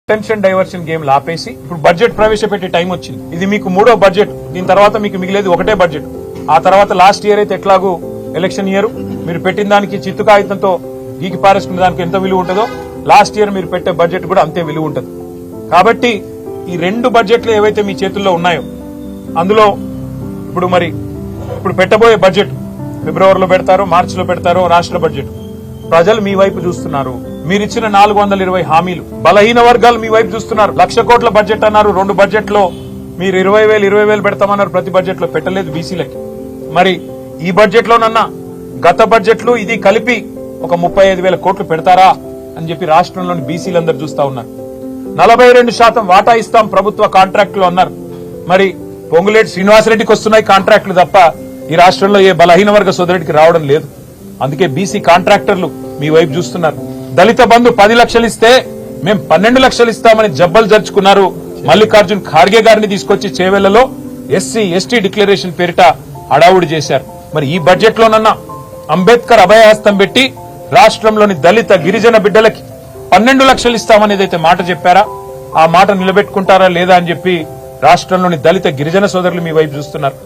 Tension diversion game ఆపేసి ఇప్పుడు budget ప్రవేశపెట్టే టైం వచ్చింది. ఇది మీకు 3వ బడ్జెట్. దీని తర్వాత మీకు మిగిలేది ఒకటే బడ్జెట్. ఆ తర్వాత లాస్ట్ ఇయర్ అయితే ఎట్లాగూ ఎలక్షన్ ఇయర్ మీరు పెట్టిన దానికి చిత్తు కాగితంతో గీకి పారేసుకునే దానికి ఎంత విలువ ఉంటుందో లాస్ట్ ఇయర్ మీరు పెట్టే బడ్జెట్ కూడా అంతే విలువ ఉంటుంది. కాబట్టి ఈ 2 బడ్జెట్లు ఏవైతే మీ చేతుల్లో ఉన్నాయో అందులో ఇప్పుడు పెట్టబోయే బడ్జెట్ ఫిబ్రవరిలో పెడతారో మార్చిలో పెడతారో రాష్ట్ర బడ్జెట్ ప్రజలు మీ వైపు చూస్తున్నారు. మీరిచ్చిన 420 హామీలు బలహీన వర్గాలు మీ వైపు చూస్తున్నారు. 1,00,000 కోట్ల బడ్జెట్ అన్నారు. 2 బడ్జెట్లో మీరు 20,000 పెడతామన్నారు. ప్రతి బడ్జెట్ లో పెట్టలేదు బీసీలకి. మరి ఈ బడ్జెట్ లోనన్నా గత బడ్జెట్లు ఇది కలిపి ఒక 35,000 కోట్లు పెడతారా అని చెప్పి రాష్ట్రంలోని బీసీలందరూ చూస్తా ఉన్నారు. 42% వాటా ఇస్తాం ప్రభుత్వ కాంట్రాక్టులు అన్నారు. మరి పొంగులేటి శ్రీనివాసరెడ్డికి వస్తున్నాయి కాంట్రాక్టులు తప్ప ఈ రాష్ట్రంలో ఏ బలహీన వర్గ సోదరుడికి రావడం లేదు. అందుకే బీసీ కాంట్రాక్టర్లు మీ వైపు చూస్తున్నారు. దళిత బంధు 10 లక్షలు ఇస్తే మేము 12 లక్షలు ఇస్తామని జబ్బలు జరుచుకున్నారు. మల్లికార్జున్ ఖార్గే గారిని తీసుకొచ్చి చేవెళ్లలో ఎస్సీ ఎస్టీ డిక్లరేషన్ పేరిట హడావుడి చేశారు. మరి ఈ బడ్జెట్ లోనన్నా అంబేద్కర్ అభయహస్తం పెట్టి రాష్ట్రంలోని దళిత గిరిజన బిడ్డలకి 12 లక్షలు ఇస్తామనేది అయితే మాట చెప్పారా, ఆ మాట నిలబెట్టుకుంటారా లేదా అని చెప్పి రాష్ట్రంలోని దళిత గిరిజన సోదరులు మీ వైపు చూస్తున్నారు.